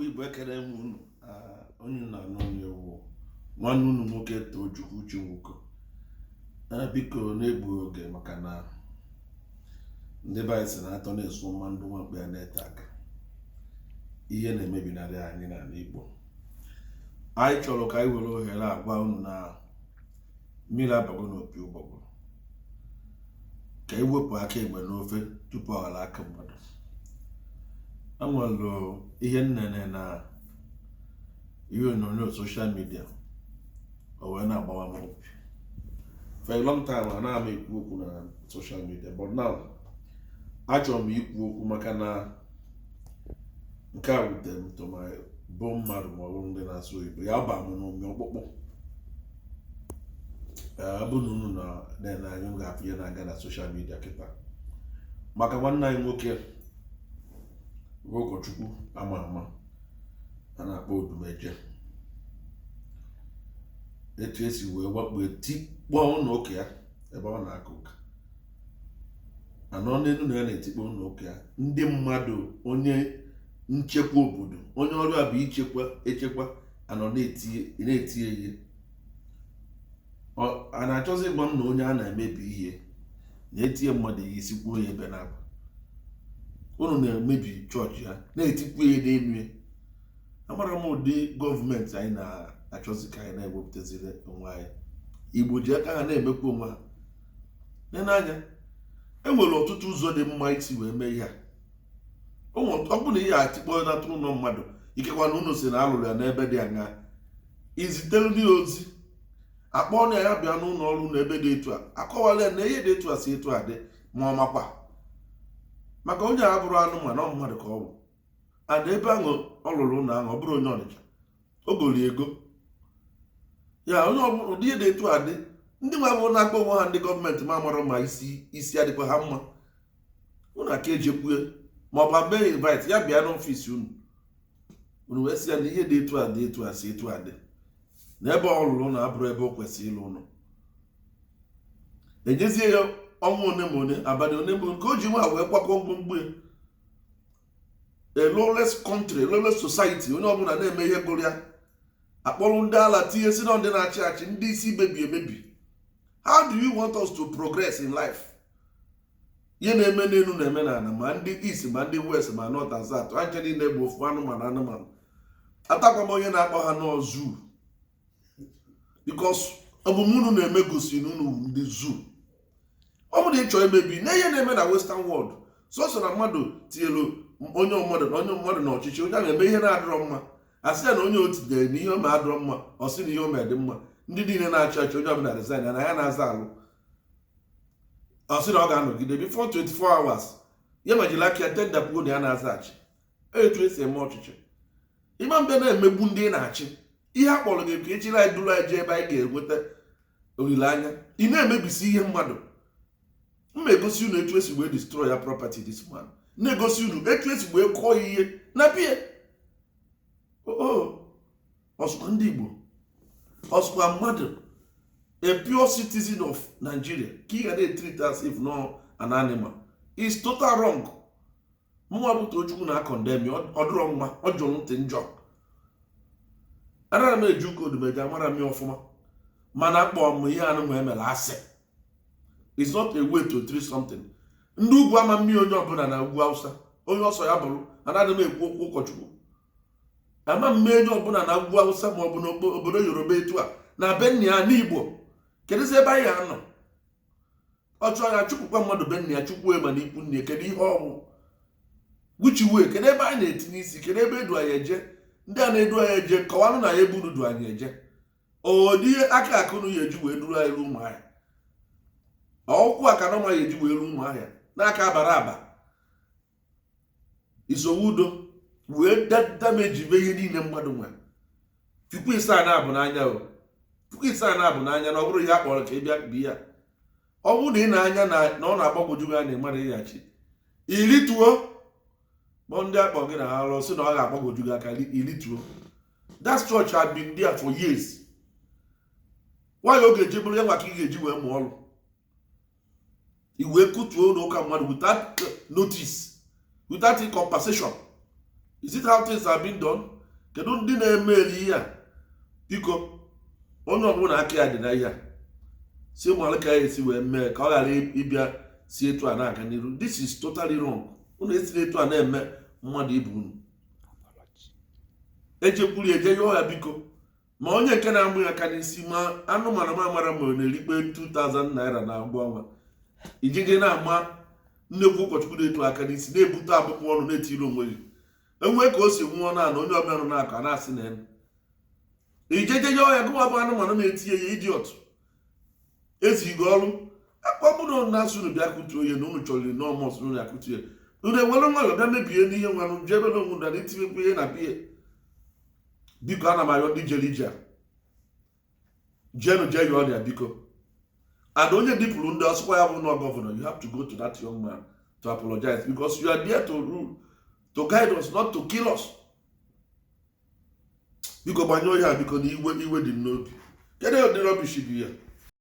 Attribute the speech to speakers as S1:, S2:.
S1: Igbo ekele m unu onye na-anọ n'ewu nwanne unu nwoke Tochukwu Chinwuko biko na-egbu oge maka na ndị be anyị si na atọ na-esu mma ndụ nwakpe ya na-ete aka ihe na-emebinarị anyị n'ala Igbo. Anyị chọrọ ka anyị were ohere agwa unu na mmiri abago n'opi ụgbọgụrụ ka iwepụ aka egbe n'ofe tupu ọ ghara aka mmadụ. Enwere ihe nnene na ihe onyonyo social media o wee na-agbawa m obi. For a long time I na-ama ekwu okwu na social media, but now achọrọ m ikwu okwu maka na nke a wutere m tụma bụ mmadụ ma ọ bụrụ ndị na-asụ Igbo ya ba m n'omi ọkpụkpụ. Abụ na unu na anyị ga-afụ ihe na-aga na social media kịta maka nwanne anyị nwoke ụkọchukwu ama ama a na-akpọ Odumeje. Etu esi wee wakpo etikpọ ụlọ ụka ya ebe ọ na-aka ụka anọ n'elu na ya na-etikpọ ụlọ ụka ya. Ndị mmadụ onye nchekwa obodo onye ọrụ a bụ echekwa anọ na-etinye ihe a na-achọzi ịgwa m na onye a na-emebi ihe na-etinye mmadụ ihe isi kwuo ya ebe na-aba. Unu na-emebi chọọchị ya na-etikwu ihe n'elu ya. Amara m ụdị gọọmenti anyị na-achọzi ka anyị na-ewepụtaziri onwe anyị. Igbo ji aka ha na-emekwa onwe ha. N'anya enwere ọtụtụ ụzọ dị mma isi wee mee ihe a. Ọ bụ na ihe a tikpọ na atụrụ ụlọ mmadụ ikekwa na unu si na alụrụ ya n'ebe dị aṅaa izitere ndị ozi akpọ na ya bịa n'ụlọ ọrụ n'ebe dị etu a akọwala ya na ihe dị etu a si etu a dị ma ọ makwa maka onye a bụrụ anụmanụ ọ mmadụ ka ọ bụ and ebe ahụ ọ lụrụ ụlọ ahụ ọ bụrụ onye Ọnịcha o goli ego ya onye ụdị ihe dị etu a dị. Ndị nwa bụ na-akpọ onwe ha ndị gọọmenti ma mara ma isi adịkwa ha mma unu aka ejekwue ma ọ bụ mee invite ya bịa n'ọfisi unu wee sị ya na ihe dị etu a dị etu a si etu a dị na ebe ọ lụrụ ụlọ abụrụ ebe o kwesịrị ịlụ ụlọ. Enyezie ya ọnwa one ma one abalị one ma nke o ji nwa wee kwakọ mgbomgbo ya. A lawless country, a lawless society, onye ọbụla na-eme ihe gụrụ ya akpọrọ ndị ala tinye si na ndị na-achị achị ndị isi mebi emebi. How do you want us to progress in life? Ihe na-eme n'elu na-eme n'ala ma ndị east ma ndị west ma north and south anche niile bụ ofu anụmanụ. Atakwa m onye na-akpọ ha n'ọzụ because ọbụmunu na-eme gosi n'unu ndị zoo. Ọ bụrụ ịchọ emebi na ihe na-eme na western world sọsọ na mmadụ tinyelu onye mmadụ na ọchịchị onye a na-eme ihe na-adịrọ mma asị ya na onye o tinyere na ihe ome adịrọ mma ọ sị na ihe ome dị mma. Ndị niile na-achị achị onye ọbụla resign na ya na-aza alụ ọ sị na ọ ga-anọgide before 24 hours ya majila aka tendapụgo na ya na-aza achị. Etu esi eme ọchịchị ịma mbe na-emegbu ndị na-achị ihe a kpọrọ gị ka echiri anyị duru anyị jee ebe anyị ga-enweta olileanya ị na-emebisi ihe mmadụ. M egosi unu etu esi wee destroy ya property this man na-egosi unu etu esi wee kọọ ya ihe na bie ọsụkwa ndị Igbo ọsụkwa mmadụ a pure citizen of Nigeria ka ị ga na-etreat as if no an animal is total wrong. Mụnwa bụ Tochukwu na-akọndem ọ dịrọ mma ọ jụrụ ntị njọ. Anara m eji ụka Odumeje amara m ya ọfụma mana akpọ m ihe anụ ma emere asị. It's not a way to treat something. Ndị ugwu ama mmiri onye ọbụla na ugwu Hausa onye ọsọ ya bụrụ anaghị m ekwu okwu ụkọchukwu ama mme onye ọbụla na ugwu Hausa ma ọ bụ n'obodo Yoruba etu a na benni ya n'Igbo kedụzi ebe anyị anọ ọ chọọ ya chụpụkwa mmadụ benni ya chụkwue ma na ikwu nne kedu ihe ọnwụ gwuchiwe kedu ebe anyị na-etinye isi kedu ebe edu anyị eje. Ndị a na-edu anyị eje kọwanụ na ya ebe unu du anyị eje ọdị aka akụnụ ya eji wee duru anyị ruo ụmụahịa ọkwụ aka na ọma ya eji wee ruo ụmụahịa n'aka abara aba isowudo wee damejibe ihe niile mmadụ nwere. Puku isaa na-abụ n'anya na ọ bụrụ ihe a kpọrọ ka ị bịa bi ya. Ọ bụrụ na ị na-anya na ọ na-agbagwoju gị anya mmadụ ịghachi ilituo kpọọ ndị akpọ gị na ha lụọ sị na ọ ga-agbagwoju gị aka ilituo. That church had been there for years. Nwaanyị oge eje bụrụ ya maka ị ga-eji wee mụọ ọrụ iwe kutuo n'ụka mmadụ without notice without compensation. Is it how things have been done? kedu ndị na-emeli ihe a? Biko onye ọbụla aka ya dị na ihe a si ụmụala ka ya esi wee mee ka ọ ghara ịbịa si etu a na-aga n'iru. This is totally wrong. Unu esiri etu a na-eme mmadụ ibe unu. Ejekwuru eje yọọ ya biko. Ma onye nke na-amụ ya aka n'isi ma anụmanụ m amara ma ọ na-erikpe 2000 naira na agba ọnwa. Ijije na-ama nnekwu ụkọchukwu na-etu aka n'isi na-ebute abụkpụ ọnụ na-etiri onwe gị. Enwe ka o si nwụọ na onye ọbịa nọ na-akọ na-asị na elu. Ijeje yọọ ya gụwa bụ anụmanụ na-etinye ya idiot. Ezighị ọrụ akpọbụrụ na-asụ unu bịa kụtuo ya na unu chọrọ n'ọmọs unu ya kụtuo ya. Unu ewere nwayọ bịa mebie n'ihe nwanụ jebere onwe na etinyekwu ihe na biya. Biko ana m ayọ ndị jere ije a jenu jee yọọ ya biko. And onye dipụrụ ndị ọsụkwa ya bụ nọ gọvanọ, you have to go to that young man to apologize because you are there to rule, to guide us, not to kill us. Biko gbanyụọ ya biko na iwe dị n'obi. Kedu ụdị rọbish dị ya?